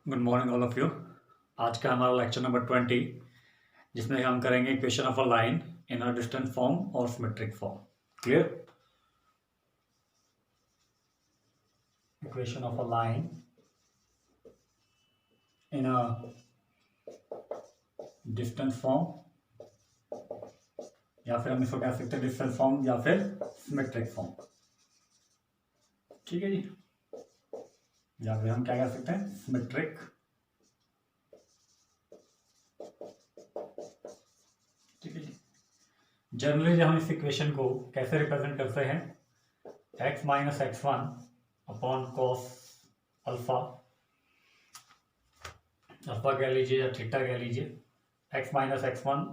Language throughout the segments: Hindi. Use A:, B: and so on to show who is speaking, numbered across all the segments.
A: Good morning all of you. आज का हमारा लेक्चर नंबर 20, जिसमें हम करेंगे equation of a line in a distant form और symmetric form. Clear? Equation of a line in a distant form, या फिर हम इसको कह सकते हैं डिस्टेंट फॉर्म या फिर सिमेट्रिक फॉर्म। ठीक है जी, या फिर हम क्या कह सकते हैं, सिमेट्रिक। ठीक है जी। जनरली जब हम इस इक्वेशन को कैसे रिप्रेजेंट करते हैं, x minus x one upon cos alpha, alpha कह लीजिए या थीटा कह लीजिए, x minus x one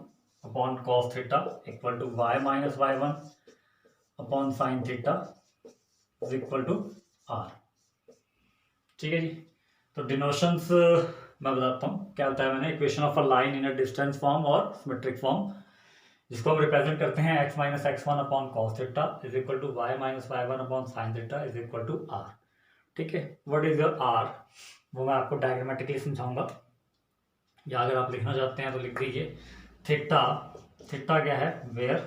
A: upon cos theta equal to y minus Y one upon sine theta is equal to r। ठीक है जी। तो डिनोशंस मैं बताता हूँ क्या होता है। मैंने equation of a line in a distance form और सिमेट्रिक फॉर्म, जिसको हम रिप्रेजेंट करते हैं x minus x one upon cos theta is equal to y minus Y one upon sine theta is equal to r। ठीक है, व्हाट इज योर r, वो मैं आपको डायग्रामेटिकली समझाऊंगा, या अगर आप लिखना चाहते हैं तो लिख दीजिए। थीटा, थीटा क्या है, where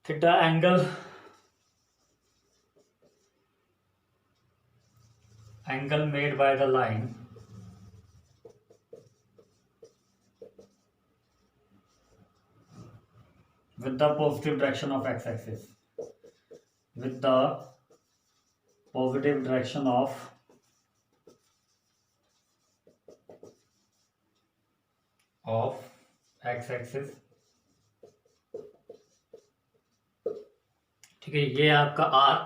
A: theta angle made by the line with the positive direction of x-axis, with the positive direction of x-axis। ठीक है, ये आपका r,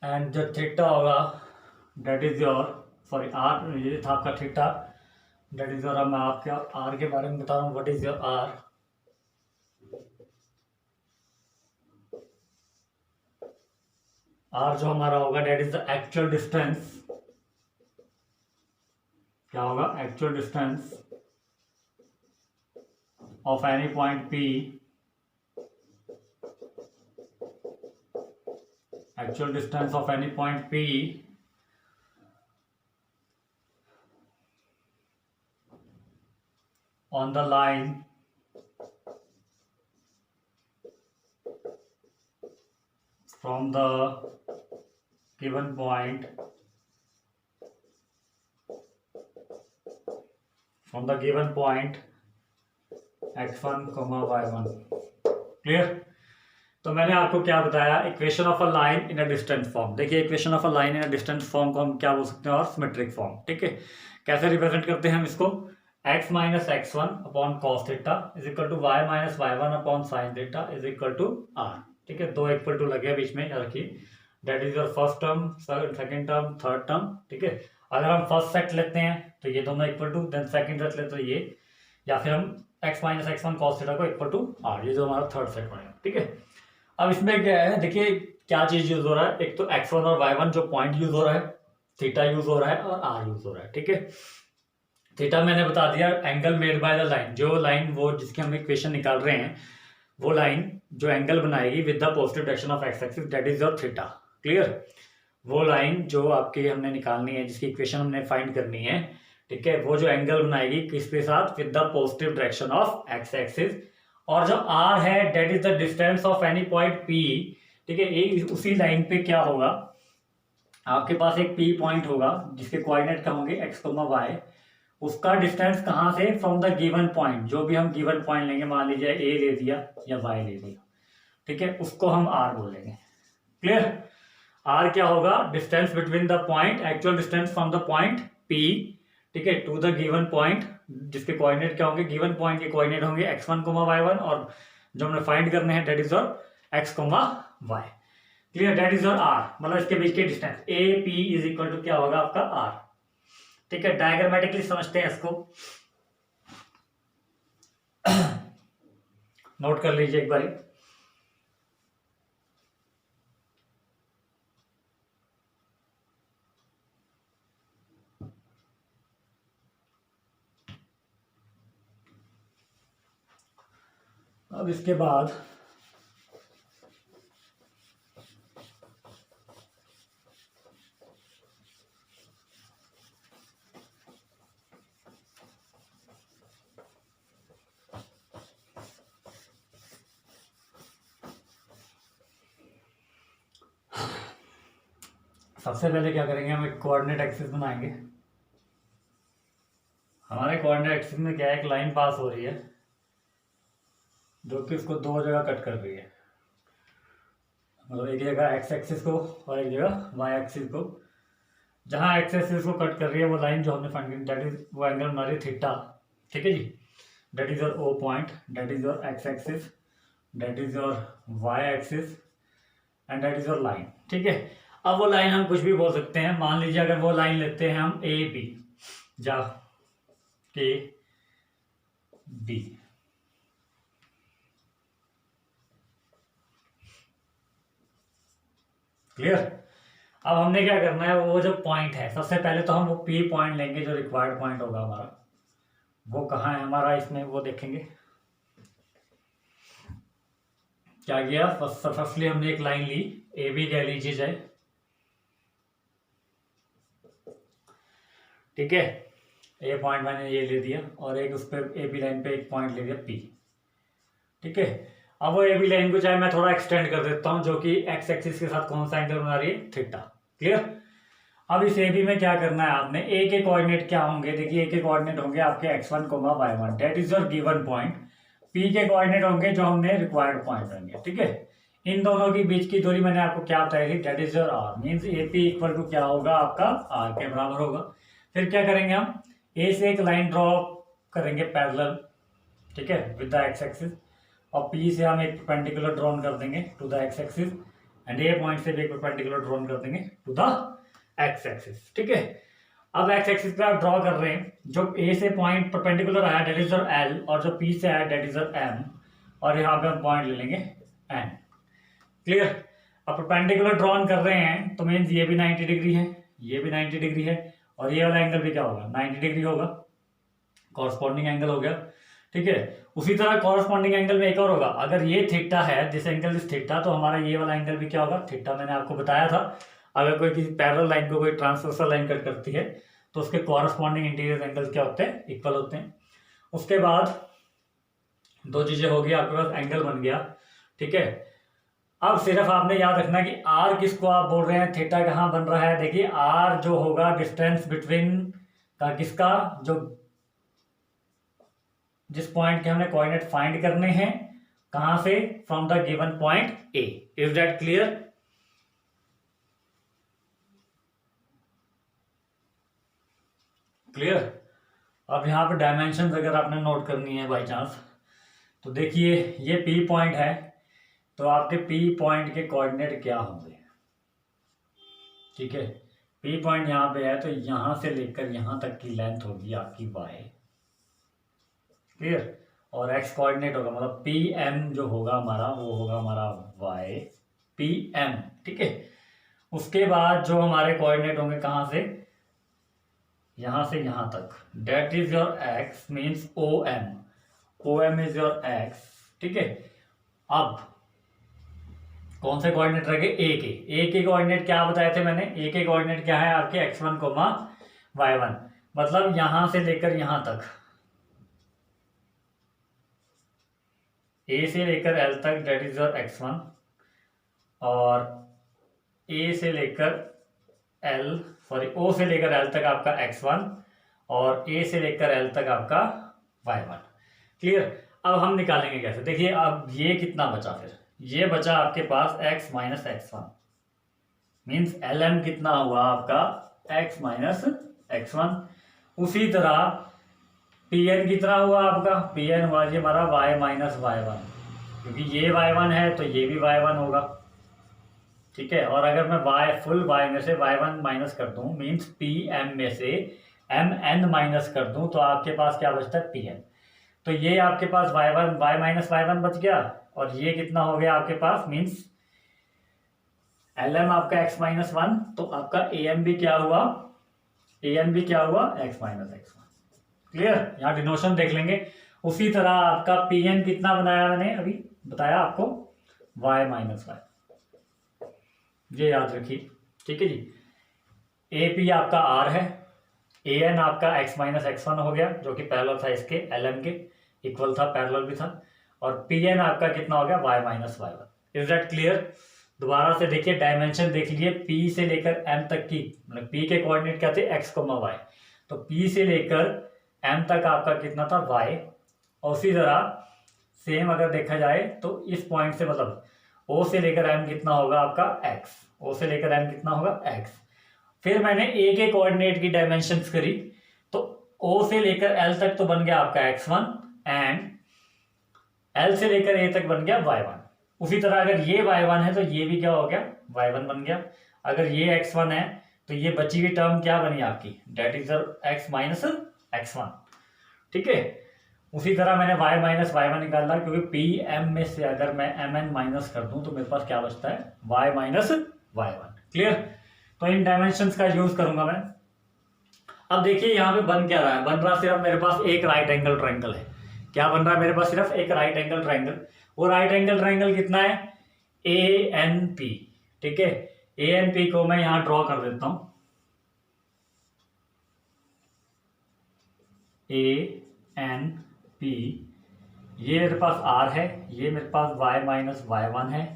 A: एंड जो थीटा होगा that is your, sorry r, ये था आपका थीटा, डेट इज योर, मैं आपके r के बारे में बता रहा हूँ, what is your r। r जो हमारा होगा that is the actual distance, क्या होगा, actual distance of any point p, actual distance of any point P on the line from the given point, x1, y1। Clear? तो मैंने आपको क्या बताया, equation of a line in a distant form. देखिए, equation of a line in a distant form को हम क्या बोल सकते हैं, और सिमेट्रिक फॉर्म। ठीक है, कैसे रिप्रेजेंट करते हैं हम इसको, x minus x one upon cos theta is equal to Y minus Y one upon sine theta is equal to r। ठीक है, दो इक्वल टू लगे बीच में, रखिए, that is your first term, second term, third term. ठीक है, अगर हम फर्स्ट सेट लेते हैं तो ये दोनों equal to, then second set लेते तो ये, या फिर हम x minus x one cos theta को इक्वल टू r, ये जो हमारा थर्ड सेट बनेगा। ठीक है, अब इसमें क्या है, देखिए क्या चीज यूज हो रहा है, एक तो x1 और y1 जो पॉइंट यूज हो रहा है, थीटा यूज हो रहा है और r यूज हो रहा है। ठीक है, थीटा मैंने बता दिया, angle made by the line, जो लाइन वो जिसकी हम इक्वेशन निकाल रहे हैं, वो लाइन जो एंगल बनाएगी with the positive direction of X axis, that is your theta. Clear? वो लाइन जो आपकी हमने निकालनी है, जिसकी इक्वेशन हमने फाइंड करनी है, ठीक है, वो जो एंगल बनाएगी किसके साथ, with the positive direction of X axis. और जो r है that is the distance of any point p। ठीक है, ये उसी लाइन पे क्या होगा, आपके पास एक p पॉइंट होगा जिसके कोऑर्डिनेट क्या होंगे, x, y। उसका डिस्टेंस कहां से, फ्रॉम द गिवन पॉइंट, जो भी हम गिवन पॉइंट लेंगे, मान लीजिए a ले दिया या y ले दिया, ठीक है, उसको हम r बोलेंगे। क्लियर? r क्या होगा, distance between the point, actual distance from the point p, ठीक है, टू द गिवन पॉइंट, जिसके कोऑर्डिनेट क्या होंगे, गिवन पॉइंट के कोऑर्डिनेट होंगे x1, y1, और जो हमने फाइंड करने हैं that is your x, y। Clear? That is your r, मतलब इसके बीच के distance a p is equal to क्या होगा, आपका r। ठीक है, डायग्रामेटिकली समझते हैं इसको, नोट कर लीजिए एक बारी। अब इसके बाद सबसे पहले क्या करेंगे, हम एक कोऑर्डिनेट एक्सिस बनाएंगे। हमारे कोऑर्डिनेट एक्सिस में क्या है, एक लाइन पास हो रही है जो कि उसको दो जगह कट कर रही है, मतलब एक जगह एक्स एक्सिस को और एक जगह वाई एक्सिस को। जहाँ एक्स एक्सिस को कट कर रही है वो लाइन जो हमने फाइंड की, दैट इज वो एंगल हमारी थीटा, ठीक है जी। That is your O point, that is your X axis, that is your Y axis and that is your line, ठीक है। अब वो लाइन हम कुछ भी बोल सकते हैं। मान लीजिए अगर वो लाइन लेते हैं हम ए बी, जा के बी, क्लियर। अब हमने क्या करना है, वो जो पॉइंट है, सबसे पहले तो हम वो पी पॉइंट लेंगे जो रिक्वायर्ड पॉइंट होगा हमारा। वो कहाँ है हमारा इसमें, वो देखेंगे। क्या किया, फर्स्टली हमने एक लाइन ली, ए बी कह लीजिए जाए, ठीक है। ए पॉइंट मैंने ये ले दिया और एक उस पर ए बी लाइन पे एक पॉइंट ले दिया पी, ठीक है। अब वो ए बी लाइन को चाहे मैं थोड़ा एक्सटेंड कर देता हूँ, जो कि एक्स एक्सिस के साथ कौन सा एंगल बना रही है, थीटा, क्लियर। अब इस ए बी में क्या करना है आपने, ए के कोऑर्डिनेट क्या होंगे, देखिए ए के कोऑर्डिनेट होंगे आपके x1, y1, that is your given point. P के कोऑर्डिनेट होंगे जो हमने रिक्वायर्ड पॉइंट होंगे, ठीक है। इन दोनों के बीच की दूरी मैंने आपको क्या बताई थी, that is your R, means A P equal to क्या होगा आपका, आर के बराबर होगा। फिर क्या करेंगे हम, ए से एक लाइन ड्रॉ करेंगे पैरेलल, ठीक है, विद द एक्स एक्सिस, और पी से हम एक परपेंडिकुलर ड्रॉन कर देंगे to the X axis, and A point से भी एक परपेंडिकुलर ड्रॉन कर देंगे टू द एक्स एक्सिस, ठीक है। अब एक्स एक्सिस पे आप ड्रॉ कर रहे हैं, जो ए से पॉइंट परपेंडिकुलर आया दैट इज योर एल, और जो पी से आया दैट इज योर एम, और यहाँ पे हम पॉइंट ले लेंगे एन, क्लियर। अब परपेंडिकुलर ड्रॉन कर रहे हैं तो मीन्स ये भी 90 डिग्री है, ये भी 90 डिग्री है, और ये वाला एंगल भी क्या होगा, 90 डिग्री होगा, कॉरस्पॉन्डिंग एंगल हो गया, ठीक है। उसी तरह कॉरस्पॉन्डिंग एंगल में एक और होगा, अगर ये थीटा है, दिस एंगल इज थीटा, तो हमारा ये वाला एंगल भी क्या होगा, थीटा। मैंने आपको बताया था अगर कोई किसी पैरेलल लाइन को कोई ट्रांसवर्सल लाइन कट करती है तो उसके कॉरस्पॉन्डिंग इंटीरियर एंगल्स क्या होते हैं, इक्वल होते हैं। उसके बाद दो चीजें होगी, आपके पास एंगल बन गया, ठीक है। अब सिर्फ आपने याद रखना कि आर किसको आप बोल रहे हैं, थीटा कहाँ बन रहा है, देखिए आर जो होगा डिस्टेंस बिटवीन का किसका, जो जिस पॉइंट के हमने कोऑर्डिनेट फाइंड करने हैं, कहां से, from the given point A. Is that clear. Clear. अब यहाँ पे डायमेंशन अगर आपने नोट करनी है बाई चांस, तो देखिए ये पी पॉइंट है, तो आपके पी पॉइंट के कोऑर्डिनेट क्या होंगे, ठीक है। पी पॉइंट यहाँ पे है तो यहाँ से लेकर यहाँ तक की लेंथ होगी आपकी वाई, क्लियर। और एक्स कोऑर्डिनेट होगा, मतलब पी एम जो होगा हमारा, वो होगा हमारा वाई पी एम, ठीक है। उसके बाद जो हमारे कोऑर्डिनेट होंगे कहाँ से, यहाँ से यहाँ तक, that is your X, means O M, O M is your X, ठीक है। अब कौन से कोऑर्डिनेट रह गए, ए के कोऑर्डिनेट क्या बताए थे मैंने, ए के कोऑर्डिनेट क्या है आपके x1, y1, मतलब यहां से लेकर यहां तक, ए से लेकर एल तक, डेट इज योर x1, और ए से लेकर एल, सॉरी ओ से लेकर एल तक आपका x1, और ए से लेकर एल तक आपका y1, क्लियर। अब हम निकालेंगे कैसे, देखिए अब ये कितना बचा, फिर ये बचा आपके पास x minus x1, means L M कितना हुआ आपका x माइनस x1। उसी तरह पी एन कितना हुआ आपका, पी एन हुआ जी हमारा y माइनस y1, क्योंकि ये y1 है तो ये भी y1 होगा, ठीक है। और अगर मैं y फुल y में से y1 माइनस कर दूं, मीन्स पी एम में से एम एन माइनस कर दूं, तो आपके पास क्या बचता है, पी एन। तो ये आपके पास y1 y माइनस y1 बच गया, और ये कितना हो गया आपके पास, मीन्स एल एम आपका x माइनस 1, तो आपका ए एम भी क्या हुआ, ए एम भी क्या हुआ, x माइनस x1, क्लियर। यहाँ डिनोशन देख लेंगे। उसी तरह आपका पी एन कितना बनाया मैंने अभी बताया आपको, y माइनस y, ये याद रखिए, ठीक है जी। ए पी आपका r है, ए एन आपका x माइनस x1 हो गया, जो कि पैरेलल था इसके, एल एम के इक्वल था, पैरेलल भी था, और पी एन आपका कितना हो गया, y minus y1। Is that clear. दोबारा से देखिए, डायमेंशन देख लीजिए, पी से लेकर एम तक की, मतलब पी के कोऑर्डिनेट क्या थे, एक्स कोमा वाई, तो पी से लेकर एम तक आपका कितना था, वाई। और उसी तरह सेम अगर देखा जाए तो इस पॉइंट से, मतलब ओ से लेकर एम कितना होगा आपका, एक्स, ओ से लेकर एम कितना होगा, एक्स। फिर मैंने ए के कोऑर्डिनेट की डायमेंशंस करी, तो ओ से लेकर एल तक तो बन गया आपका x1 एंड एल से लेकर ए तक बन गया y1। उसी तरह अगर ये y1 है तो ये भी क्या हो गया, y1 बन गया। अगर ये x1 है तो ये बची हुई टर्म क्या बनी आपकी, date is x minus x1, ठीक है। उसी तरह मैंने y माइनस y1 निकाला, क्योंकि पी एम में से अगर मैं mn माइनस कर दूं तो मेरे पास क्या बचता है, y माइनस y1। क्लियर। तो इन डायमेंशंस का यूज करूंगा मैं। अब देखिए यहाँ पे बन क्या रहा है, बन रहा सिर्फ मेरे पास एक राइट एंगल ट्रायंगल है। क्या बन रहा है मेरे पास, सिर्फ एक राइट एंगल ट्रायंगल। वो राइट एंगल ट्रायंगल कितना है, ए एन पी, ठीक है। ए एन पी को मैं यहां ड्रॉ कर देता हूं, ए एन पी। ये मेरे पास आर है, ये मेरे पास वाई माइनस वाई वन है,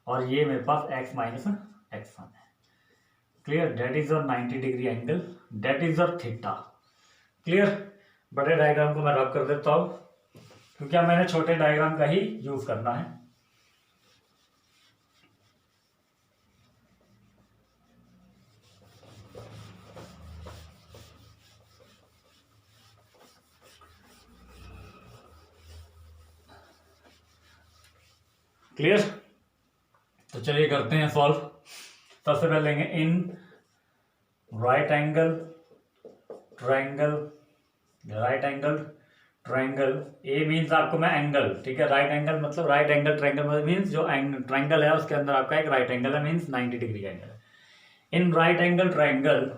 A: और ये मेरे पास एक्स माइनस एक्स वन है। Clear. That is your 90 degree angle, that is your theta. Clear. बड़े डायग्राम को मैं रब कर देता हूं, क्योंकि अब मैंने छोटे डायग्राम का ही यूज करना है। क्लियर। तो चलिए करते हैं सॉल्व। सबसे पहले लेंगे in right angle triangle, right angle triangle, A means आपको मैं एंगल, ठीक है। राइट एंगल मतलब राइट एंगल ट्रायंगल मीन्स जो ट्रायंगल है उसके अंदर आपका एक राइट एंगल है, means 90 degree angle. In right angle triangle,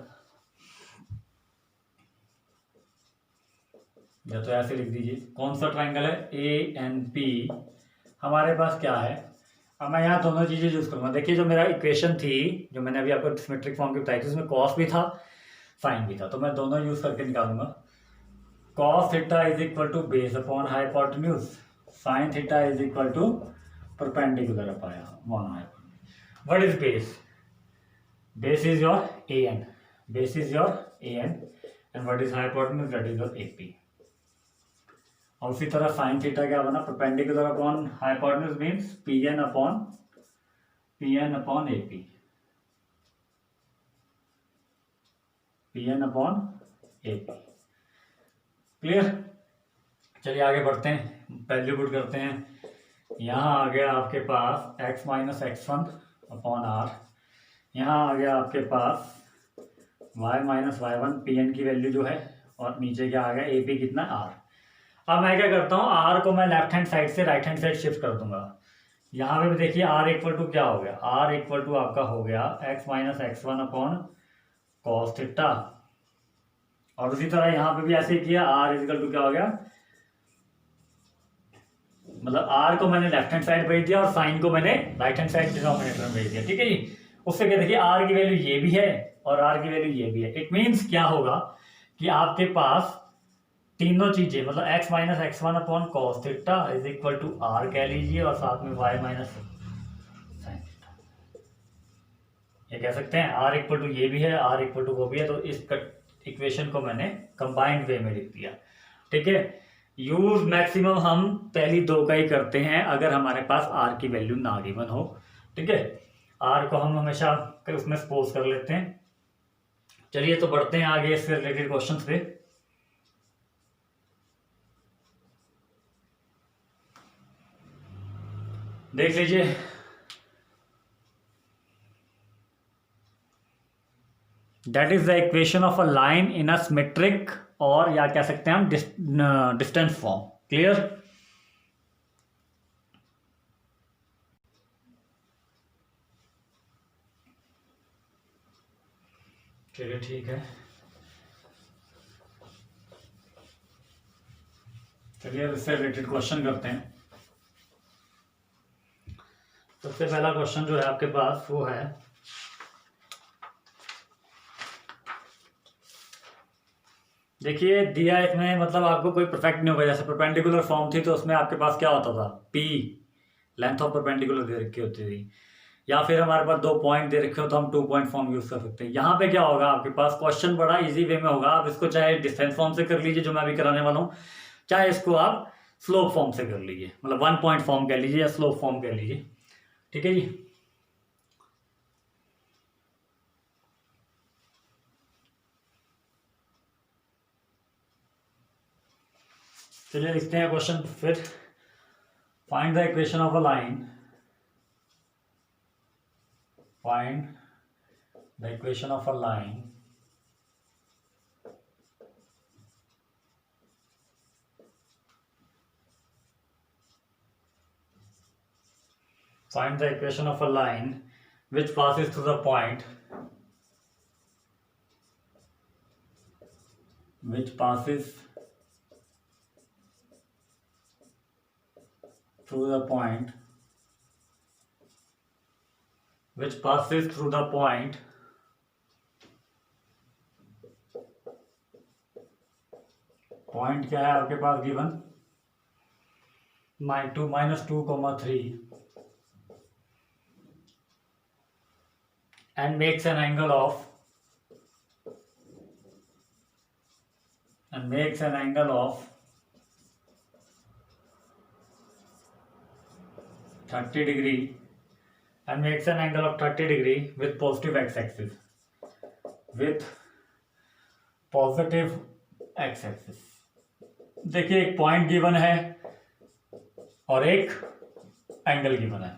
A: या तो ऐसे लिख दीजिए, कौन सा ट्रायंगल है, ए एन पी। हमारे पास क्या है, अब मैं यहाँ दोनों चीजें यूज करूंगा। देखिए जो मेरा इक्वेशन थी, जो मैंने अभी आपको सिमेट्रिक फॉर्म की बताई थी, उसमें कॉस भी था साइन भी था, तो मैं दोनों यूज करके निकालूंगा। Cos theta is equal to base upon hypotenuse, sine theta is equal to perpendicular upon hypotenuse. What is base, base is your A N, base is your A N, and what is hypotenuse, that is your A P. और उसी तरह साइन थीटा क्या बना, perpendicular upon hypotenuse means P N upon A P, P N upon A P. Clear. चलिए आगे बढ़ते हैं, वैल्यू पुट करते हैं। यहाँ आ गया आपके पास x minus x one upon r, यहाँ आ गया आपके पास y minus Y one, P N की वैल्यू जो है, और नीचे क्या आ गया, ए पी कितना, आर। अब मैं क्या करता हूँ, आर को मैं लेफ्ट हैंड साइड से राइट हैंड साइड शिफ्ट कर दूंगा। यहाँ पे भी देखिए आर इक्वल टू क्या हो गया, आर इक्वल टू आपका हो गया x minus x one upon cos theta. और उसी तरह यहाँ पे भी ऐसे किया, आर इक्वल टू क्या हो गया, मतलब आर को मैंने लेफ्ट हैंड साइड भेज दिया और साइन को मैंने राइट हैंड साइड डिनोमिनेटर में भेज दिया, ठीक है जी। उससे क्या देखिए, आर की वैल्यू ये भी है और आर की वैल्यू ये भी है। इट मीन्स क्या होगा कि आपके पास तीनों चीजें, मतलब x minus x one upon cos theta is equal to r कह लीजिए, और साथ में y माइनस साइन थीटा, ये कह सकते हैं। r इक्वल टू ये भी है, r इक्वल टू वो भी है, तो इस इक्वेशन को मैंने कंबाइंड वे में लिख दिया, ठीक है। यूज मैक्सिमम हम पहली दो का ही करते हैं अगर हमारे पास r की वैल्यू ना गिवन हो, ठीक है। r को हम हमेशा उसमें सपोज कर लेते हैं। चलिए तो बढ़ते हैं आगे इससे रिलेटेड क्वेश्चन पे। देख लीजिए, that is the equation of a line in a symmetric, और या कह सकते हैं हम डिस्टेंस फॉर्म। क्लियर। चलिए ठीक है, चलिए इससे रिलेटेड क्वेश्चन करते हैं। सबसे पहला क्वेश्चन जो है आपके पास वो है, देखिए दिया इसमें, मतलब आपको कोई परफेक्ट नहीं होगा। जैसे परपेंडिकुलर फॉर्म थी तो उसमें आपके पास क्या होता था, पी लेंथ ऑफ परपेंडिकुलर दे रखी होती थी। या फिर हमारे पास 2 पॉइंट दे रखे हो तो हम 2 पॉइंट फॉर्म यूज कर सकते हैं। यहाँ पे क्या होगा, आपके पास क्वेश्चन बड़ा इजी वे में होगा। आप इसको चाहे डिस्टेंस फॉर्म से कर लीजिए जो मैं अभी कराने वाला हूँ, चाहे इसको आप स्लोप फॉर्म से कर लीजिए, मतलब 1 पॉइंट फॉर्म कह लीजिए या स्लोप फॉर्म कह लीजिए। ठीक है जी। चलिए लिखते हैं क्वेश्चन फिर। Find the equation of a line, find the equation of a line find the equation of a line which passes through the point, which passes through the point, which passes through the point point क्या है आपके पास given -2, and makes an angle of 30 degree, and makes an angle of 30 degree with positive x-axis, with positive x-axis। देखिए एक पॉइंट गिवन है और एक एंगल गिवन है।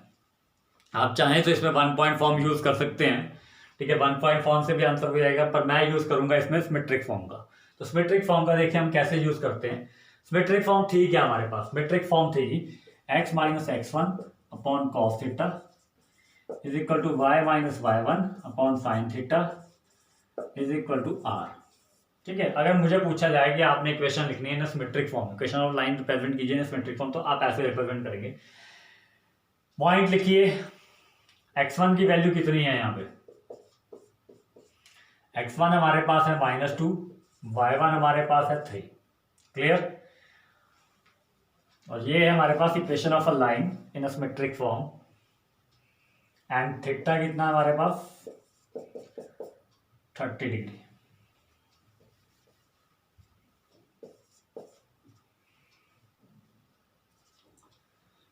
A: आप चाहें तो इसमें 1 पॉइंट फॉर्म यूज कर सकते हैं, ठीक है, 1 पॉइंट फॉर्म से भी आंसर हो जाएगा, पर मैं यूज करूंगा इसमें सिमेट्रिक फॉर्म का। तो सिमेट्रिक फॉर्म का देखिए हम कैसे यूज करते हैं। सिमेट्रिक फॉर्म थी क्या हमारे पास, सिमेट्रिक फॉर्म थी x minus x1 upon cos theta is equal to y minus y1 upon sine theta is equal to r। ठीक है, अगर मुझे पूछा जाए कि आपने इक्वेशन लिखनी है ना symmetric form, equation of line represent कीजिए ना सिमेट्रिक फॉर्म, तो आप ऐसे रिप्रेजेंट करेंगे। पॉइंट लिखिए, x1 की वैल्यू कितनी है यहाँ पे, x1 हमारे पास है -2, y1 हमारे पास है 3। क्लियर। और ये है हमारे पास equation of a line in a symmetric form, and theta कितना है हमारे पास 30 डिग्री।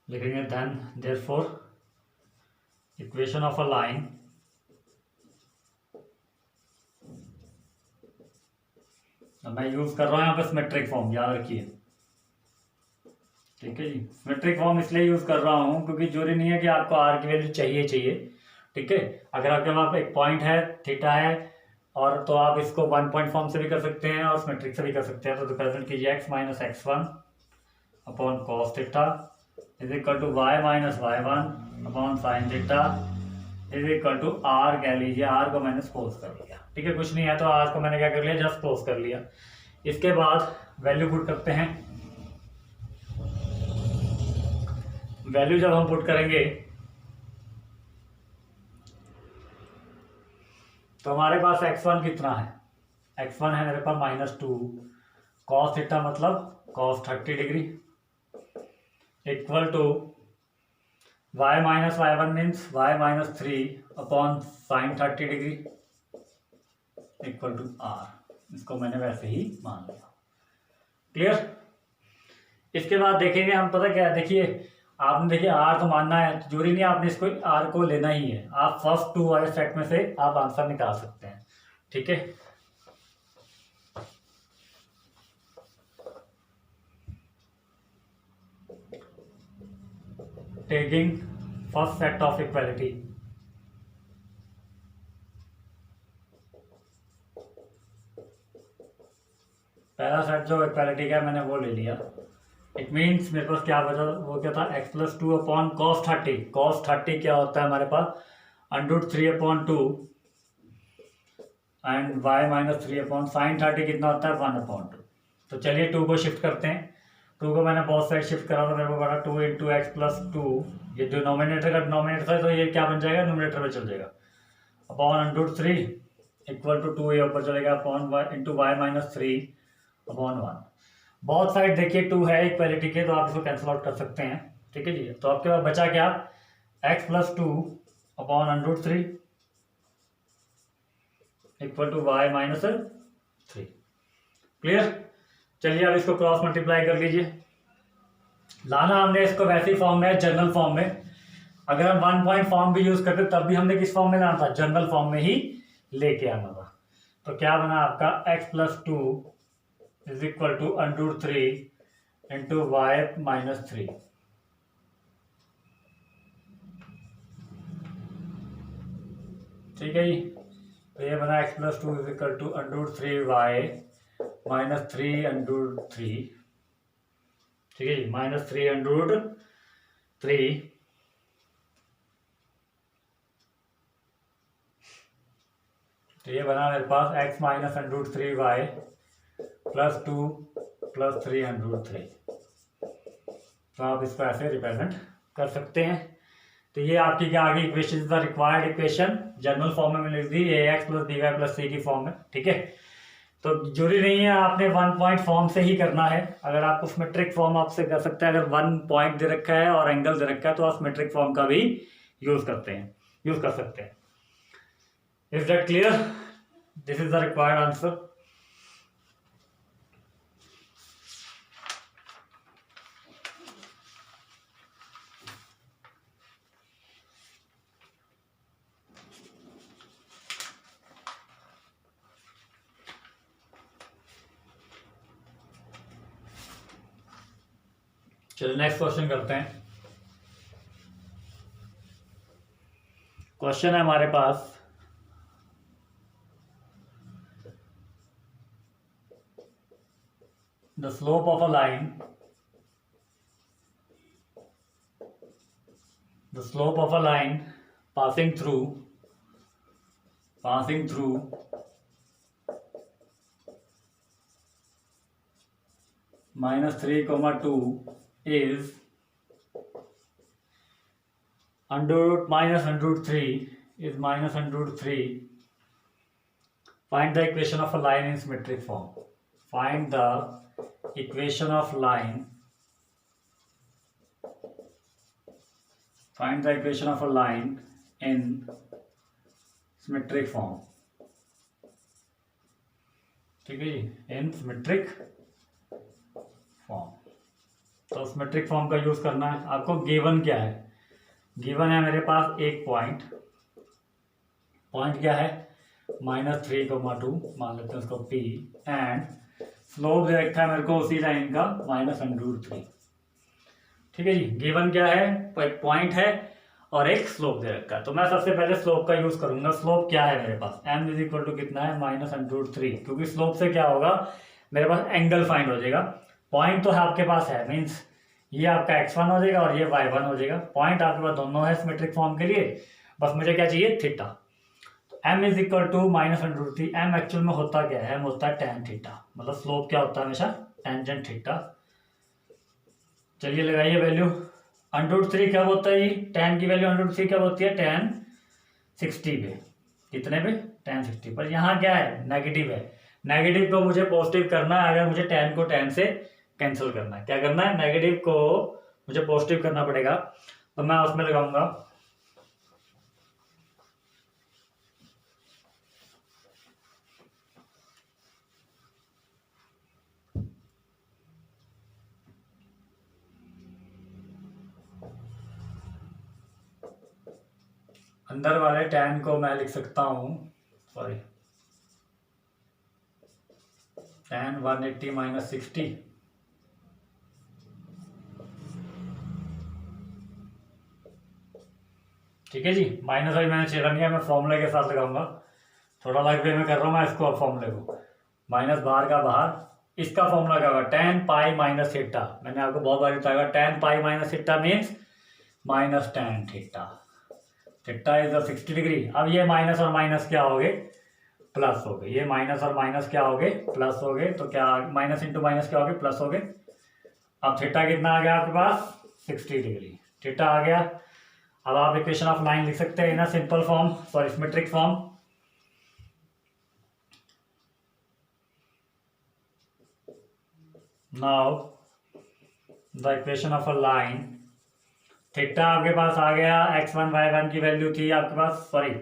A: लिखेंगे then therefore equation of a line मैं यूज कर रहा हूं यहाँ पे सिमेट्रिक फॉर्म, याद रखिए। ठीक है जी, सिमेट्रिक फॉर्म इसलिए यूज कर रहा हूं क्योंकि जरूरी नहीं है कि आपको आर की वैल्यू चाहिए। ठीक है, अगर आपके पास एक पॉइंट है, थीटा है, और तो आप इसको 1 पॉइंट फॉर्म से भी कर सकते हैं और सिमेट्रिक से भी कर सकते हैं। तो रिप्रेजेंट कीजिए x minus x1 upon cos theta is equal to y minus y1 upon sine theta is equal to r कह लीजिए। r को मैंने सपोज कर लिया, ठीक है, कुछ नहीं है तो r को मैंने क्या कर लिया, जस्ट सपोज कर लिया। इसके बाद वैल्यू पुट करते हैं। वैल्यू जब हम पुट करेंगे तो हमारे पास x1 कितना है, x1 है मेरे पास -2, कॉस थीटा मतलब cos 30 degree equal to y minus y1 means y minus 3 upon sine 30 degree equal to r। इसको मैंने वैसे ही मान लिया। क्लियर। इसके बाद देखेंगे हम, पता क्या है, देखिए आपने देखिए r तो मानना है, जरूरी नहीं आपने इसको r को लेना ही है, आप फर्स्ट 2 वाले सेट में से आप आंसर निकाल सकते हैं। ठीक है, taking first set of equality, पहला सेट जो इक्वालिटी का मैंने वो ले लिया। इट मीन्स मेरे पास क्या बचा, वो क्या था, x plus 2 upon cos 30। Cos 30 क्या होता है हमारे पास, √3 upon 2 and y minus 3 upon sine 30 कितना होता है 1 अपॉन 2। तो चलिए 2 को शिफ्ट करते हैं। 2 को मैंने बहुत साइड शिफ्ट करा तो मेरे को बड़ा 2 इंटू एक्स प्लस 2, ये जो नोमिनेटर का डिनोमिनेटर था तो ये क्या बन जाएगा, नोमिनेटर में चल जाएगा, अपॉन √3 इक्वल टू 2 ये ऊपर चलेगा upon into y minus 3 upon 1। बहुत साइड देखिए 2 है इक्वालिटी के, तो आप इसको कैंसिल आउट कर सकते हैं। ठीक है जी, तो आपके पास बचा क्या, x plus 2 upon under 3 equal to y minus 3। Clear. चलिए अब इसको क्रॉस मल्टीप्लाई कर लीजिए। लाना हमने इसको वैसी फॉर्म में, जनरल फॉर्म में। अगर हम 1 पॉइंट फॉर्म भी यूज करते तब भी हमने किस फॉर्म में लाना था, जनरल फॉर्म में ही लेके आना था। तो क्या बना आपका x plus 2 is equal to under 3 into y minus 3। ठीक है जी। तो ये बना x plus 2 is equal to under 3y minus 3 under 3। ठीक है जी, माइनस 3 अंडर 3। तो ये बना मेरे पास x minus under 3y plus 2 plus 3 under 3। तो आप इसको ऐसे रिप्रेजेंट कर सकते हैं। तो ये आपकी क्या आ गई equation, the required equation general form में लिख दी, ax plus dy plus c की फॉर्म में। ठीक है। तो जरूरी नहीं है आपने 1 पॉइंट फॉर्म से ही करना है। अगर आप सिमेट्रिक फॉर्म आपसे कर सकते हैं, अगर 1 पॉइंट दे रखा है और एंगल दे रखा है तो आप सिमेट्रिक फॉर्म का भी यूज कर सकते हैं। Is that clear? This is the required answer. चलिए नेक्स्ट क्वेश्चन करते हैं। क्वेश्चन है हमारे पास, the slope of a line, passing through minus 3, 2 is under root minus under root 3 is minus under root 3. Find the equation of a line in symmetric form. Find the equation of line. Find the equation of a line in symmetric form. ठीक है जी, इन सिमेट्रिक फॉर्म। तो सिमेट्रिक फॉर्म का यूज करना है आपको। गिवन क्या है? गिवन है मेरे पास एक पॉइंट क्या है, माइनस 3, 2 मान लेते हैं उसको P, एंड स्लोप दे रखा है मेरे को उसी लाइन का माइनस अंडर रूट 3। ठीक है जी। गिवन क्या है? एक पॉइंट है और एक स्लोप दे रखा है। तो मैं सबसे पहले स्लोप का यूज करूंगा। स्लोप क्या है मेरे पास? m इज इक्वल टू कितना है, माइनस अंडर रूट 3। क्योंकि स्लोप से क्या होगा, मेरे पास एंगल फाइंड हो जाएगा। पॉइंट तो आपके पास है, मीन्स ये आपका x1 हो जाएगा और ये y1 हो जाएगा। पॉइंट आपके पास दोनों है सिमेट्रिक फॉर्म के लिए। बस मुझे क्या चाहिए, थीटा। तो m is equal to minus under root 3। m actual में होता क्या है? m होता है tan थीटा। मतलब स्लोप क्या होता है हमेशा, टेंजेंट थीटा। चलिए लगाइए वैल्यू। अंडर रूट 3 कब होता है ये? tan की वैल्यू अंडर रूट 3 कब होती है? tan 60 पे। कितने पे? tan 60 पर। यहाँ क्या है, नेगेटिव है। नेगेटिव को मुझे पॉजिटिव करना है। अगर मुझे tan को tan से कैंसिल करना है, क्या करना है, नेगेटिव को मुझे पॉजिटिव करना पड़ेगा। तो मैं उसमें लगाऊंगा अंदर वाले tan को मैं लिख सकता हूं, सॉरी, tan 180 माइनस 60। ठीक है जी। माइनस वाली मैंने छेड़ा नहीं है, मैं फॉर्मूले के साथ लगाऊंगा। थोड़ा अलग वे में कर रहा हूँ मैं इसको, फॉर्मूले को। माइनस बाहर का बाहर, इसका फॉर्मूला क्या होगा, tan पाई माइनस थीटा। मैंने आपको बहुत बार बताया, tan pi minus theta means minus tan theta. Theta is 60 degree. अब ये माइनस और माइनस क्या हो गए, प्लस हो गए। ये माइनस और माइनस क्या हो गए, प्लस हो गए। तो क्या माइनस इंटू माइनस क्या हो गए, प्लस हो गए। अब थीटा कितना आ गया आपके पास, 60 डिग्री। थीटा आ गया। अब आप इक्वेशन ऑफ लाइन लिख सकते हैं ना simple form, sorry symmetric form. Now the equation of a line theta आपके पास आ गया, x1 y1 की वैल्यू थी आपके पास, सॉरी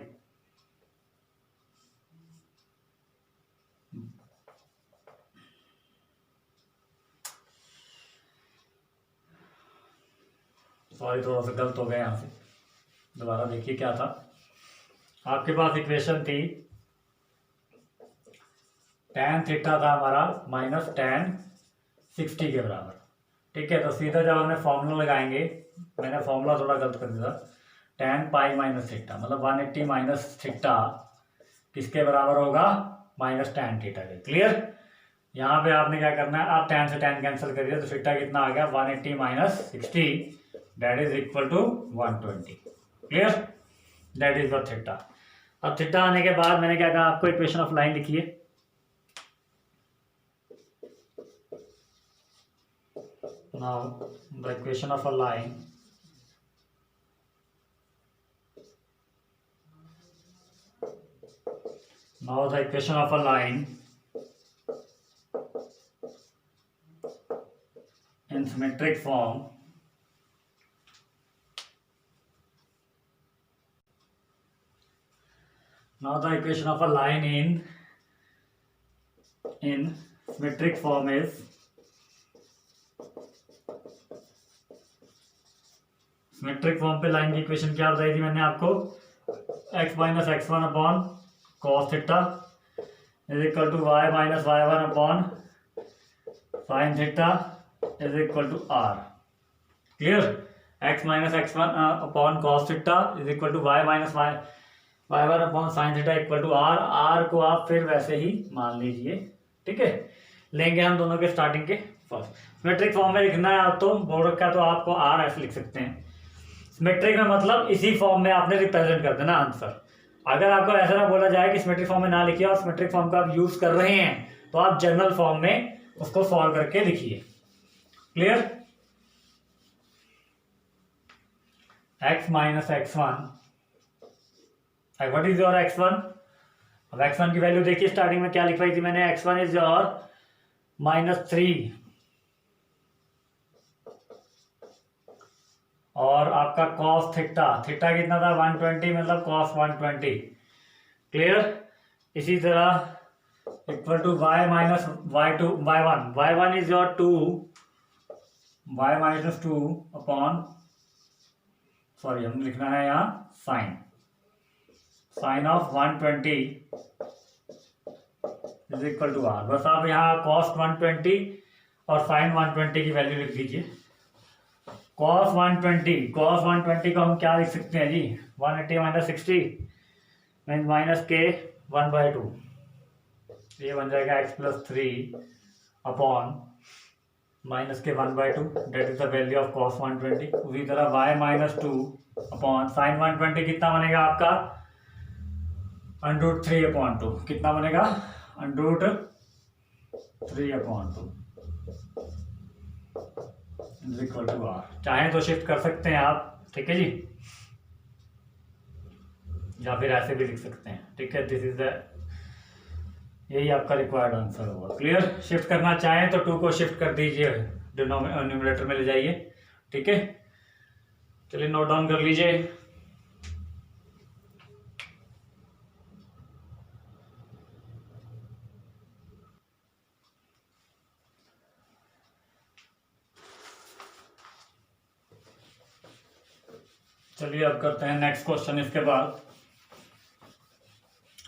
A: थोड़ा सा गलत हो गया यहाँ से, दोबारा देखिए क्या था। आपके पास इक्वेशन थी tan थीटा था हमारा माइनस tan 60 के बराबर, ठीक है। तो सीधा जब हमने फॉर्मूला लगाएंगे, मैंने फॉर्मूला थोड़ा गलत कर दिया, tan पाई माइनस थीटा मतलब 180 माइनस थीटा किसके बराबर होगा, माइनस tan थीटा के। क्लियर। यहाँ पे आपने क्या करना है, आप tan से tan कैंसिल करिए तो थीटा कितना आ गया, 180 minus 60 that is equal to 120। Clear, that is the theta. अब थीटा आने के बाद मैंने क्या कहा आपको, इक्वेशन ऑफ लाइन लिखिए। Now the equation of a line in symmetric form now the equation of a line in symmetric form is symmetric form पे लाइन की इक्वेशन क्या बताई थी मैंने आपको, x minus x1 upon cos theta is equal to y minus y1 upon sine theta is equal to r। Clear, x minus x1 upon cos theta is equal to y minus y1 upon sine theta equal to r को आप फिर वैसे ही मान लीजिए, ठीक है। लेंगे हम दोनों के स्टार्टिंग के फर्स्ट। सिमेट्रिक फॉर्म में लिखना है आप तो बोर्ड रखा तो आपको r ऐसे लिख सकते हैं। सिमेट्रिक में मतलब इसी फॉर्म में आपने रिप्रेजेंट कर देना आंसर। अगर आपको ऐसा ना बोला जाए कि सिमेट्रिक फॉर्म में ना लिखिए और सिमेट्रिक फॉर्म का आप यूज कर रहे हैं तो आप जनरल फॉर्म में उसको सॉल्व करके लिखिए। Clear, x minus x1, what is your x1। अब x1 की वैल्यू देखिए, स्टार्टिंग में क्या लिखवाई थी मैंने, x1 इज योर -3 और आपका cos थीटा, थीटा कितना था 120 मतलब cos 120। क्लियर, इसी तरह equal to y minus y1 is your 2 y minus 2 upon, sorry हम लिखना है यहाँ sine of 120 is equal to r। बस आप यहाँ cos 120 और साइन 120 की वैल्यू लिख दीजिए। cos 120 को हम क्या लिख सकते हैं जी, 180 माइनस 60 मीन माइनस के 1/2, ये बन जाएगा x प्लस 3 अपॉन माइनस के 1/2 that is the value of cos 120। उसी तरह y माइनस 2 अपॉन साइन 120 कितना बनेगा आपका, √3/2 कितना बनेगा, √3/2 इज इक्वल टू r। चाहे तो शिफ्ट कर सकते हैं आप, ठीक है जी, या फिर ऐसे भी लिख सकते हैं, ठीक है। दिस इज द, यही आपका रिक्वायर्ड आंसर होगा। क्लियर, शिफ्ट करना चाहें तो 2 को शिफ्ट कर दीजिए, न्यूमरेटर में ले जाइए, ठीक है। चलिए नोट डाउन कर लीजिए। चलिए अब करते हैं नेक्स्ट क्वेश्चन। इसके बाद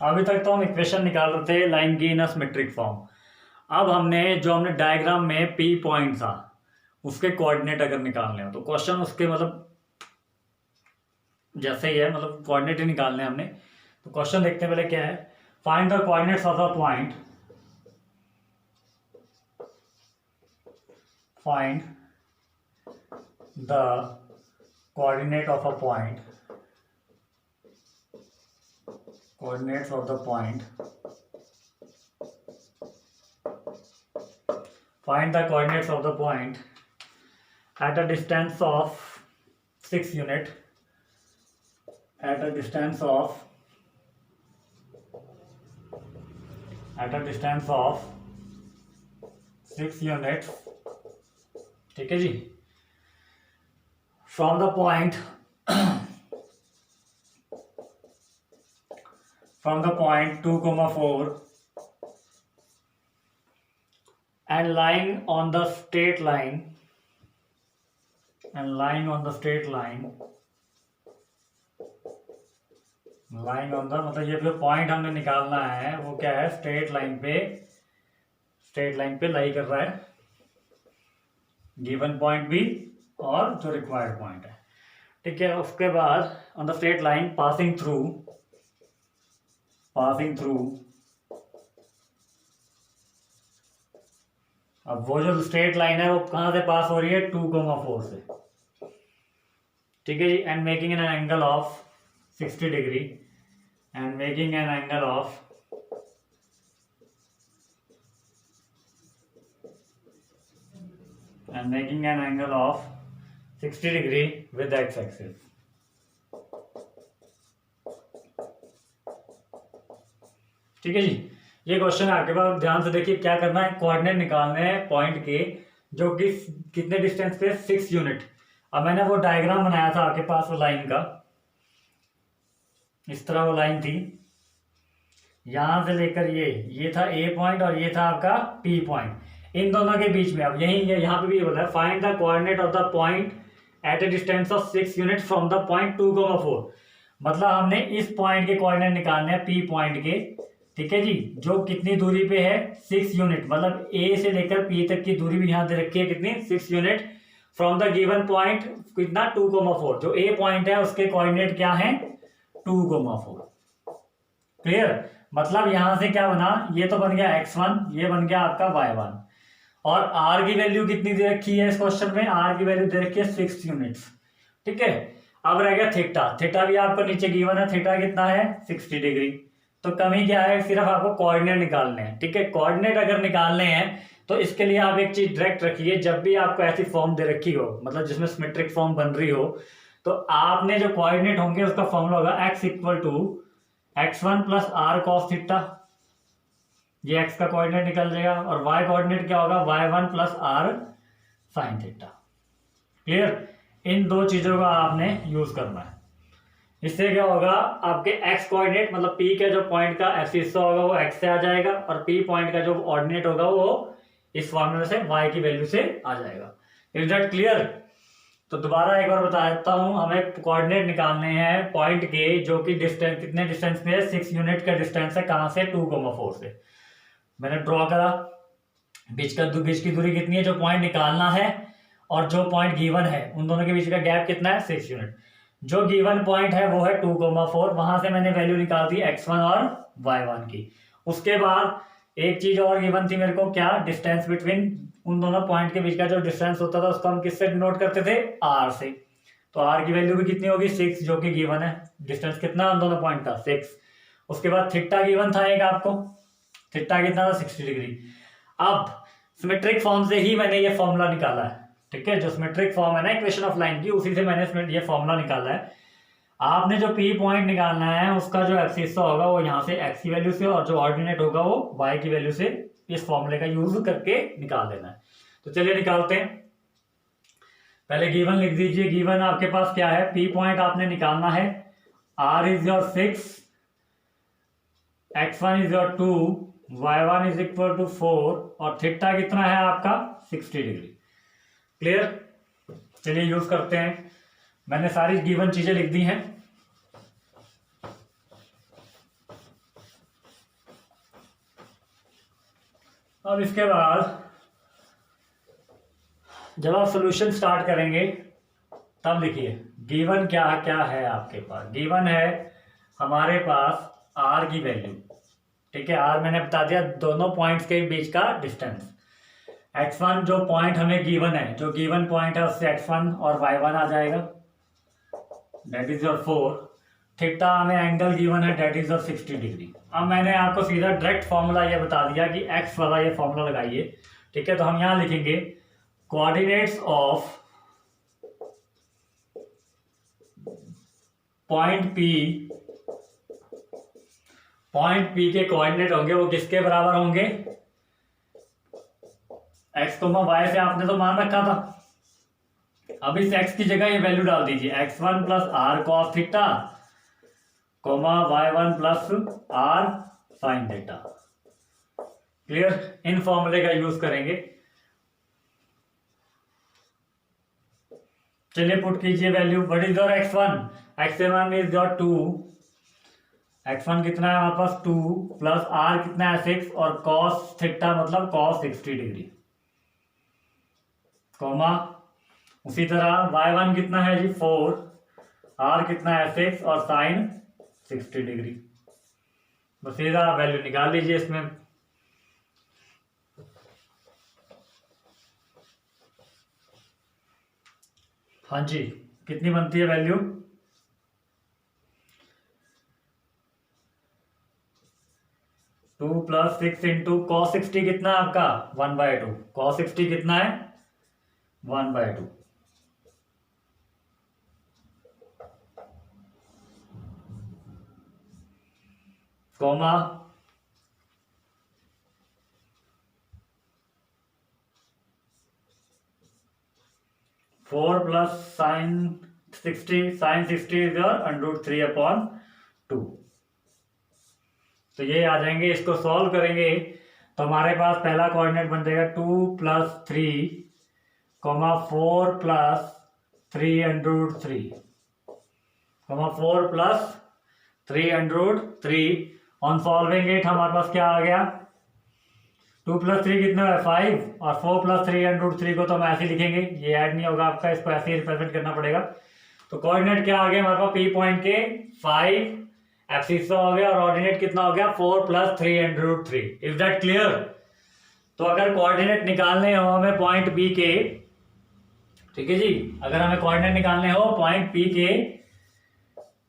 A: अभी तक तो हम इक्वेशन निकाल रहे थे लाइन की इन अ सिमेट्रिक फॉर्म। अब हमने डायग्राम में P पॉइंट था उसके कोऑर्डिनेट अगर निकालने हो तो क्वेश्चन उसके मतलब जैसे ही है, मतलब कोऑर्डिनेट ही निकालने हैं हमने। तो क्वेश्चन देखते हैं पहले क्या है, find the coordinates of a point, find the coordinate of a point, coordinates of the point, find the coordinates of the point at a distance of 6 unit, at a distance of 6 units, ठीक है जी, from the point from the point 2, 4 and lying on the straight line lying on the मतलब ये जो पॉइंट हमने निकालना है वो क्या है, स्ट्रेट लाइन पे लाई कर रहा है, गिवन पॉइंट भी और जो रिक्वायर्ड पॉइंट है, ठीक है। उसके बाद on the straight line passing through अब वो जो स्ट्रेट लाइन है वो कहां से पास हो रही है, 2, 4 से, ठीक है जी। And making an angle of 60 degree and making an angle of 60 degree with the x-axis। ठीक है जी, ये क्वेश्चन है आपके पास, ध्यान से देखिए क्या करना है, कोऑर्डिनेट निकालने हैं पॉइंट के जो कि कितने डिस्टेंस पे, 6 यूनिट। अब मैंने वो डायग्राम बनाया था आपके पास वो लाइन का, इस तरह वो लाइन थी, यहां से लेकर ये था ए पॉइंट और ये था आपका पी पॉइंट, इन दोनों के बीच में। अब यहाँ पे भी बोला है find the coordinate of the point at a distance of 6 unit from the point 2, 4। मतलब हमने इस पॉइंट के कोऑर्डिनेट निकालने हैं पी पॉइंट के, ठीक है जी, जो कितनी दूरी पे है, 6 यूनिट। मतलब ए से लेकर पी तक की दूरी भी यहाँ दे रखी है, कितनी, 6 unit from the given point, कितना, 2, 4। जो ए पॉइंट है उसके कोऑर्डिनेट क्या है, 2, 4। क्लियर। मतलब यहां से क्या बना, ये तो बन गया x1, ये बन गया आपका y1, और r की वैल्यू कितनी दे रखी है इस क्वेश्चन में, r की वैल्यू दे रखी है 6 यूनिट्स, ठीक है। अब रह गया थीटा भी आपको नीचे गिवन है, थीटा कितना है, 60 डिग्री। तो कमी क्या है, सिर्फ आपको कोऑर्डिनेट निकालने हैं, ठीक है। कोऑर्डिनेट अगर निकालने हैं तो इसके लिए आप एक चीज डायरेक्ट रखिए, जब भी आपको ऐसी फॉर्म दे रखी हो, मतलब जिसमें सिमेट्रिक फॉर्म बन रही हो, तो आपने जो कोऑर्डिनेट होंगे उसका फॉर्मूला होगा x equal to x1 plus r cos theta, ये x का कोऑर्डिनेट निकल जाएगा, और y कोऑर्डिनेट क्या होगा, y1 plus r sine theta. Clear. इन दो चीजों का आपने यूज करना है। इससे क्या होगा, आपके x कोऑर्डिनेट मतलब p का जो पॉइंट का x हिस्सा होगा वो x से आ जाएगा, और p पॉइंट का जो ऑर्डिनेट होगा वो इस फॉर्मूले से y की वैल्यू से आ जाएगा। Is that clear. तो दोबारा एक बार बता देता हूं, हमें कोऑर्डिनेट निकालने हैं पॉइंट के जो कि डिस्टेंस, कितने डिस्टेंस पे है, 6 यूनिट का डिस्टेंस है, कहां से, 2, 4 से। मैंने ड्रॉ करा, बीच की दूरी कितनी है, जो पॉइंट निकालना है और जो पॉइंट गिवन है उन दोनों के बीच का गैप कितना है, 6 यूनिट। जो गिवन पॉइंट है वो है 2, 4, वहां से मैंने वैल्यू निकाल दी x1 और y1 की। उसके बाद एक चीज और गिवन थी मेरे को, क्या, डिस्टेंस बिटवीन उन दोनों पॉइंट के बीच का जो डिस्टेंस होता था उसको हम किससे डिनोट करते थे, r से। तो r की वैल्यू भी कितनी होगी, 6, जो कि गिवन है, डिस्टेंस कितना उन दोनों पॉइंट का, 6। उसके बाद थीटा गिवन था एक आपको, थीटा कितना था, 60 डिग्री। अब सिमेट्रिक फॉर्म से ही मैंने ये फॉर्मूला निकाला है, ठीक है। जो सिमेट्रिक फॉर्म है ना इक्वेशन ऑफ लाइन की, उसी से मैंने ये फॉर्मूला निकाला है। आपने जो पी पॉइंट निकालना है उसका जो एक्स हिस्सा होगा वो यहाँ से x की वैल्यू से, और जो ऑर्डिनेट होगा वो y की वैल्यू से, इस फॉर्मूले का यूज करके निकाल देना है। तो चलिए निकालते हैं। पहले गिवन लिख दीजिए। गिवन आपके पास क्या है, पी पॉइंट आपने निकालना है, r is your 6, x1 is your 2, y1 is equal to 4, और थीटा कितना है आपका, 60 डिग्री। क्लियर। चलिए यूज करते हैं। मैंने सारी गिवन चीजें लिख दी हैं। अब इसके बाद जब आप सॉल्यूशन स्टार्ट करेंगे तब लिखिए गिवन क्या क्या है आपके पास। गिवन है हमारे पास r की वैल्यू, ठीक है। r मैंने बता दिया, दोनों पॉइंट्स के बीच का डिस्टेंस। x1 जो पॉइंट हमें गिवन है, जो गिवन पॉइंट है उससे x1 और y1 आ जाएगा, डेट इज योर 4। थीटा हमें एंगल गिवन है, डेट इज योर 60 डिग्री। अब मैंने आपको सीधा डायरेक्ट फॉर्मूला ये बता दिया कि x वाला ये फॉर्मूला लगाइए, ठीक है। तो हम यहां लिखेंगे कोऑर्डिनेट्स ऑफ पॉइंट P के कोऑर्डिनेट होंगे वो किसके बराबर होंगे, x, y से आपने तो मान रखा था। अब इस x की जगह ये वैल्यू डाल दीजिए, x1 plus r cos theta comma y1 plus r sine theta. Clear? इन फॉर्मूले का यूज करेंगे। चलिए पुट कीजिए value. What is your x1? x1 is your 2, x1 कितना है हमारे पास 2 प्लस आर कितना है 6 और कॉस थीटा मतलब कॉस 60 डिग्री कोमा उसी तरह y1 कितना है जी 4, आर कितना है 6 और साइन 60 डिग्री। बस सीधा वैल्यू निकाल लीजिए इसमें। हाँ जी, कितनी बनती है value? Two plus 6 into cos 60 कितना है आपका 1/2। कॉस 60 कितना है 1/2 comma 4 plus sine 60, sine 60 is your √3/2। तो ये आ जाएंगे, इसको सॉल्व करेंगे तो हमारे पास पहला कोऑर्डिनेट बन जाएगा 2 plus 3 comma 4 plus 3√3 comma 4 plus 3√3। On solving it हमारे पास क्या आ गया 2 प्लस 3 कितना है 5 और 4 प्लस 3√3 को तो हम ऐसे लिखेंगे, ये ऐड नहीं होगा आपका, इसको ऐसे ही रिप्रेजेंट करना पड़ेगा। तो कोऑर्डिनेट क्या आ गया हमारे पास पी पॉइंट के 5 एब्सिस्सा हो गया और ऑर्डिनेट कितना हो गया 4 प्लस 3√3। Is that clear? तो अगर कोऑर्डिनेट निकालने हो हमें पॉइंट बी के, ठीक है जी, अगर हमें कोऑर्डिनेट निकालने हो पॉइंट पी के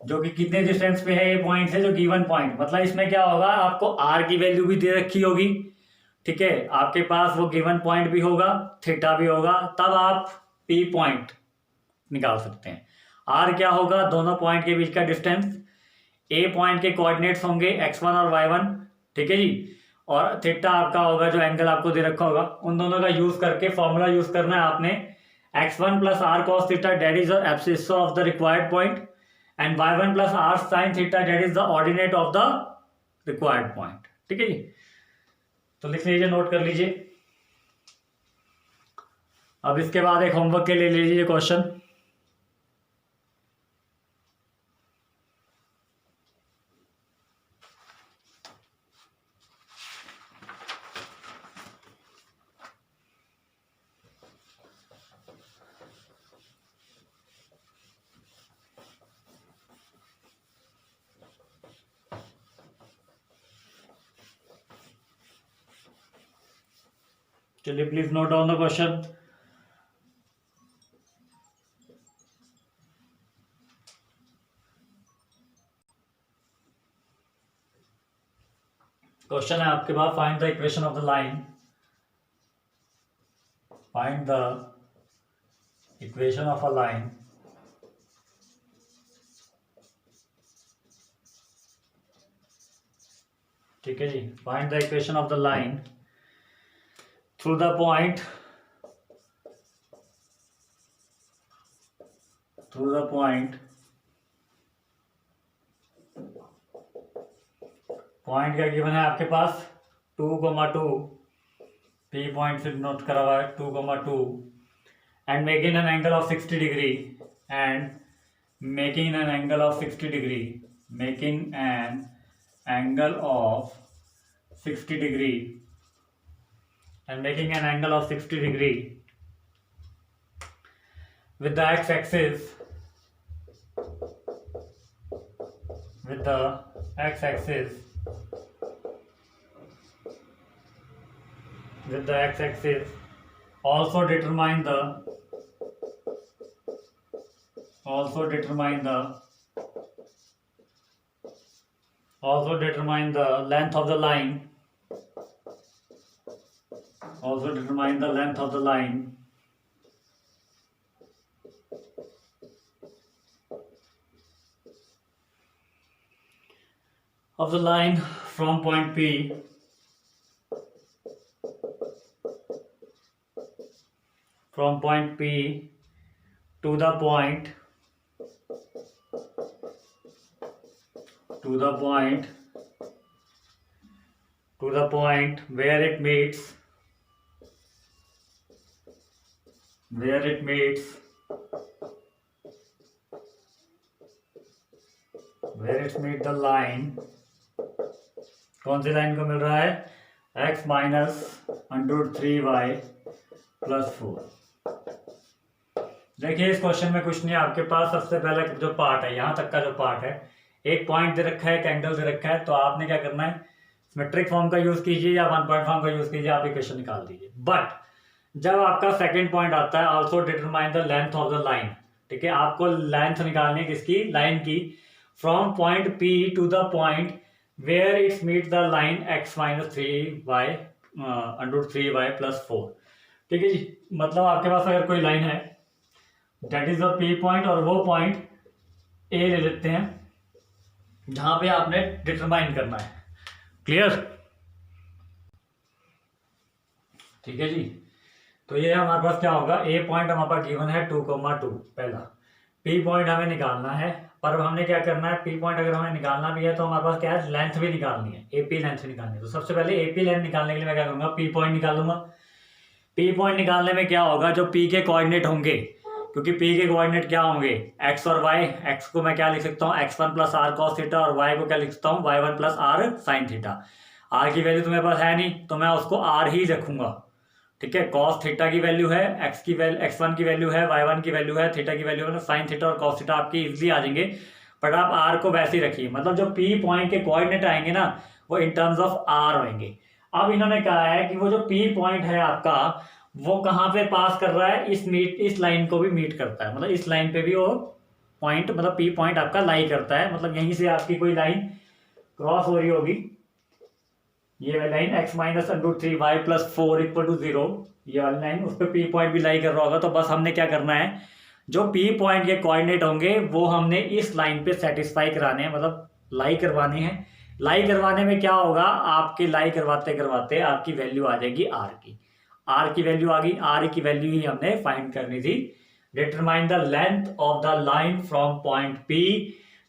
A: जो कि कितने डिस्टेंस पे है ये पॉइंट है जो गिवन पॉइंट, मतलब इसमें क्या होगा आपको आर की वैल्यू भी दे रखी होगी, ठीक है, आपके पास वो गिवन पॉइंट भी होगा, थीटा भी होगा, तब आप पी पॉइंट निकाल सकते हैं। आर क्या होगा दोनों पॉइंट के बीच का डिस्टेंस, ए पॉइंट के कोऑर्डिनेट्स होंगे x1 और y1, ठीक है जी, और थीटा आपका होगा जो एंगल आपको दे रखा होगा। उन दोनों का यूज करके फॉर्मूला यूज करना है आपने, x1 plus r cos theta that is the abscissa of the required point and y1 plus r sine theta that is the ordinate of the required point, ठीक है जी। तो लिख लीजिए, नोट कर लीजिए। अब इसके बाद एक होमवर्क के लिए ले लीजिए क्वेश्चन। चलिए please note down the question. Question है आपके पास, find the equation of the line, find the equation of a line ठीक है जी, find the equation of the line through the point point क्या गिवन है आपके पास 2,2, पी पॉइंट से नोट करा हुआ है 2,2 and making an angle of 60 degree and making an angle of 60 degree making an angle of 60 degree and making an angle of 60 degree with the x-axis also determine the length of the line, from point P to the point where it meets the line, कौन सी लाइन को मिल रहा है, x माइनस √3y प्लस 4। देखिए इस क्वेश्चन में कुछ नहीं, आपके पास सबसे पहले जो पार्ट है, यहाँ तक का जो पार्ट है, एक पॉइंट दे रखा है, एक एंगल दे रखा है, तो आपने क्या करना है, सिमेट्रिक फॉर्म का यूज कीजिए या वन पॉइंट फॉर्म का यूज कीजिए, आप इक्वेशन निकाल दीजिए। बट जब आपका सेकंड पॉइंट आता है, also determine the length of the line, ठीक है, आपको लेंथ निकालनी है किसकी, लाइन की, from point P to the point where it's meet the line x minus 3y √3y plus 4। ठीक है जी, मतलब आपके पास अगर कोई लाइन है that is the P point, और वो पॉइंट A ले लेते हैं जहां पे आपने डिटरमाइन करना है। क्लियर? ठीक है जी, तो ये हमारे पास क्या होगा, A पॉइंट हमारे पास गिवन है 2,2 पहला, P पॉइंट हमें निकालना है, पर हमने क्या करना है, P पॉइंट अगर हमें निकालना भी है तो हमारे पास क्या है, लेंथ भी निकालनी है, AP लेंथ निकालनी है। तो सबसे पहले AP लेंथ निकालने के लिए मैं क्या करूँगा, P पॉइंट निकालूंगा। P पॉइंट निकालने में क्या होगा, जो P के कोऑर्डिनेट होंगे, क्योंकि P के कोऑर्डिनेट क्या होंगे, x और y, x को मैं क्या लिख सकता हूँ, x1 plus r cos theta, और y को क्या लिख सकता हूँ, y1 plus r sine theta. r की वैल्यू तुम्हारे पास है नहीं तो मैं उसको r ही रखूंगा, ठीक है। कॉस थीटा की वैल्यू है, x1 की वैल्यू है, y1 की वैल्यू है, थीटा की वैल्यू है, साइन थीटा और कॉस थीटा आपकी इजीली आ जाएंगे, बट आप r को वैसे ही रखिए, मतलब जो P पॉइंट के कोऑर्डिनेट आएंगे ना वो इन टर्म्स ऑफ r होंगे। अब इन्होंने कहा है कि वो जो P पॉइंट है आपका वो कहाँ पे पास कर रहा है, इस लाइन को भी मीट करता है, मतलब इस लाइन पे भी वो पॉइंट, मतलब P पॉइंट आपका लाई करता है, मतलब यहीं से आपकी कोई लाइन क्रॉस हो रही होगी, ये line x minus √3y plus 4 equal to 0, ये वाली लाइन, उस पर P पॉइंट भी लाई कर रहा होगा। तो बस हमने क्या करना है, जो P पॉइंट के कोऑर्डिनेट होंगे वो हमने इस लाइन पे सेटिस्फाई कराने हैं, मतलब लाई करवाने हैं। लाई करवाने में क्या होगा, आपके लाई करवाते करवाते आपकी वैल्यू आ जाएगी r की, r की वैल्यू आ गई, r की वैल्यू ही हमने फाइंड करनी थी। Determine the length of the line from point P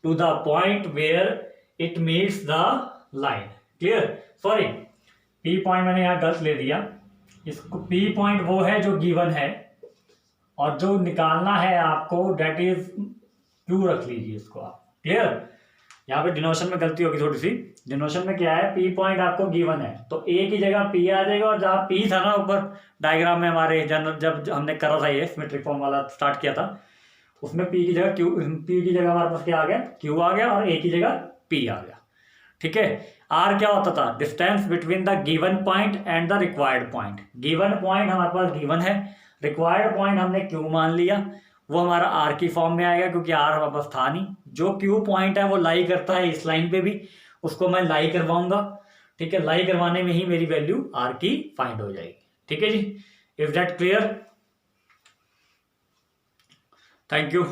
A: to the point where it meets the line. Clear? Sorry, P point मैंने यहाँ गलत ले दिया, इसको P पॉइंट वो है जो गिवन है, और जो निकालना है आपको डेट इज Q रख लीजिए इसको आप। क्लियर? यहाँ पे डिनोशन में गलती होगी थोड़ी सी, डिनोशन में क्या है, P पॉइंट आपको गिवन है तो A की जगह P आ जाएगा, और जहाँ P था ना ऊपर डायग्राम में हमारे जनरल, जब हमने करा था ये सिमेट्रिक फॉर्म वाला स्टार्ट किया था, उसमें P की जगह P की जगह हमारे पास क्या आ गया, Q आ गया, और A की जगह P आ गया। ठीक है, R क्या होता था, distance between the given point and the required point. Given point हमारे पास गिवन है, रिक्वायर्ड पॉइंट हमने Q मान लिया, वो हमारा R की फॉर्म में आएगा क्योंकि R हमारे पास था नहीं। जो Q पॉइंट है वो लाई करता है इस लाइन पे भी, उसको मैं लाई करवाऊंगा। ठीक है, लाई करवाने में ही मेरी वैल्यू R की फाइंड हो जाएगी। ठीक है जी, is that clear? Thank you.